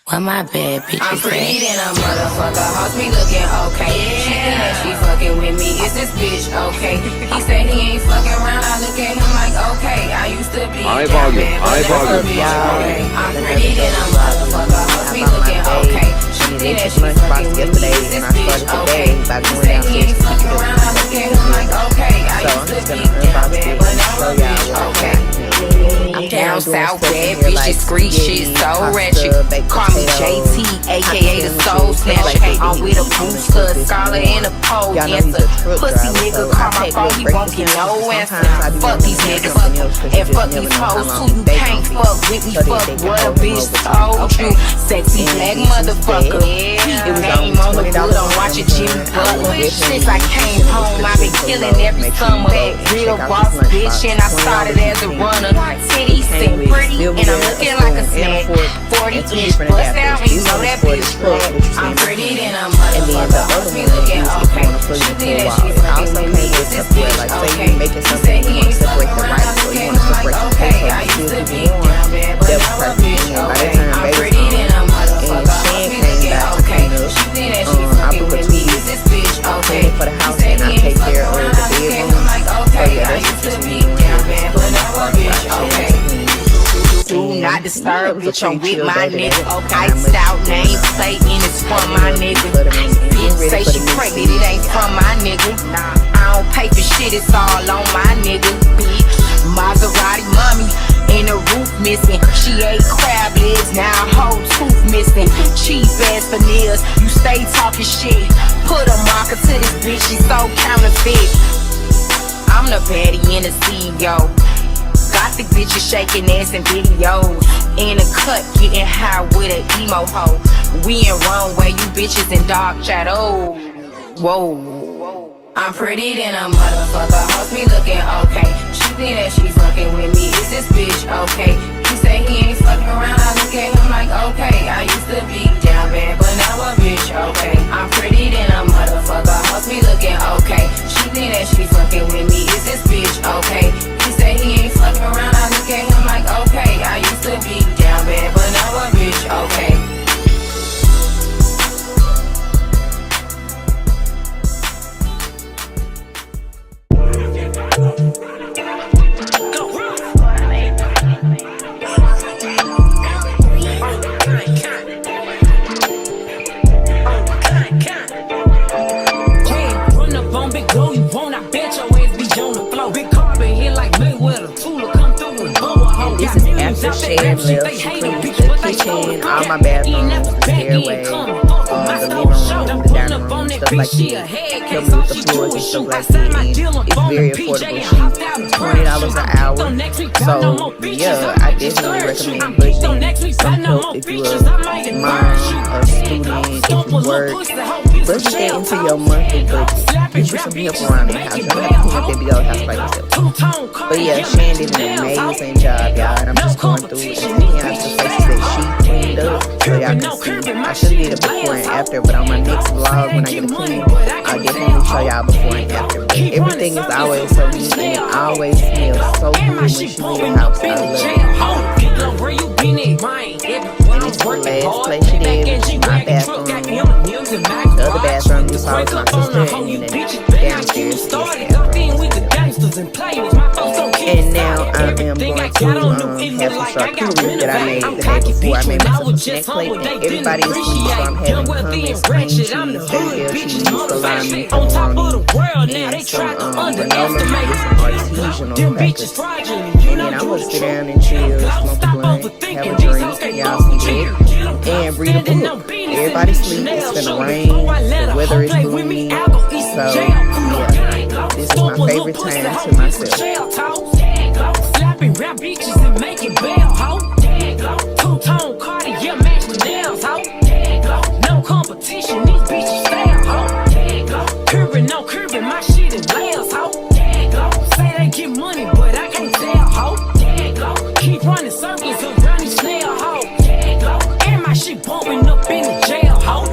Why my bad bitches I'm pretty than a motherfucker, hoes be looking okay. She think that she fucking with me, is this bitch okay? He said he ain't fucking around, I look at him like okay. I used to be down bad, but that's a bitch okay. I'm pretty than a motherfucker, hoes be looking okay. She think that she fucking with me, is this bitch okay? He said he ain't fucking around, I look at him like okay. I used to be down bad, but now a bitch okay. Down south, bad bitches, street shit so ratchet. Call me JT, aka the soul snatcher. I'm with a booster, a scholar, and a pole dancer. Pussy nigga call my phone, he won't get no answer. Fuck these niggas and fuck these hoes too. You can't fuck with me, fuck what a bitch told you. Sexy black motherfucker. Name on the good, I'm watching Jimmy Butler. Since I came home, I've been killing every summer. Real boss bitch, and I started as a runner. Titties sit pretty, and I'm looking like a snack. 40-inch bust out, and you know that bitch flat. I'm pretty than a motherfucker, hoes be looking okay. She think that she fucking with me, is this bitch okay? He said he ain't fucking around, I look at him like okay. I used to be down bad, but now a bitch okay. I'm pretty than a motherfucker, hoes be looking okay. She think that she fucking with me, is this bitch okay? He said he ain't fucking around, I look at him like okay. I used to be down bad, but now a bitch okay. Do not disturb, bitch, I'm with my nigga. Iced out name plate and it's from my nigga. Bitch say she pregnant, it ain't from my nigga. I don't pay for shit, it's all on my nigga. Bitch, Maserati mommy, and the roof missing. She ate crab legs, now a whole tooth missing. Cheap ass veneers, you stay talking shit. Put a marker to this bitch, she so counterfeit. I'm the baddie and the CEO. Got the bitches shaking ass in videos. In a cut, getting high with an emo hoe. We in runway, you bitches in dark shadow. Whoa. I'm pretty than a motherfucker, hoes be looking okay. She think that she fucking with me, is this bitch okay? He say he ain't fucking around, I look at him like okay. I used to be down bad, but now a bitch okay. I'm pretty than a motherfucker, hoes be looking okay. She think that she fucking with me, is this bitch okay? He say he ain't fucking around, I look at him like okay. I used to be down bad, but now a bitch okay. All my bathrooms, the stairway, the living room, the dining room, stuff like that. Help me with the floors and stuff like that. And it's very affordable. She's $20 an hour. So yeah, I definitely recommend budgeting some help if you're a mom, a student, if you work. Budget that into your monthly budget. Get you some help around the house. You don't have to clean up that big old house by yourself. But yeah, Shan did an amazing job, y'all. And I'm just going through and taking out the places that she cleaned up so y'all can see. I should have did a before and after, but on my next vlog when I get a clean, I'll definitely show y'all before and after. But everything is always so neat and it always smells so good when she leaves the house. I love it. And it's the last place she did, which is my bathroom. The other bathroom is always my sister, and then downstairs is and now I am going to have some charcuterie that I made the day before. I made myself a snack plate, and everybody is sweet, so I'm having hummus, cream cheese, baby cheese, salami, pepperoni, and some granola with some artisanal crackers. And then I'm going to sit down and chill, smoke a blunt, have a drink, y'all see that, and read a book. Everybody sleep, it's gonna rain, the weather is gloomy, so yeah, this is my favorite time to myself. Slapping rap bitches and making bail, ho. Two-tone Cartier match the nails, ho. No competition, these bitches fail, ho. Curving, no curving, my shit is layers, ho. Say they get money, but I can't tell, ho. Keep running circles around these snail, ho. And my shit bumping up in the jail, ho.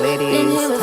it is.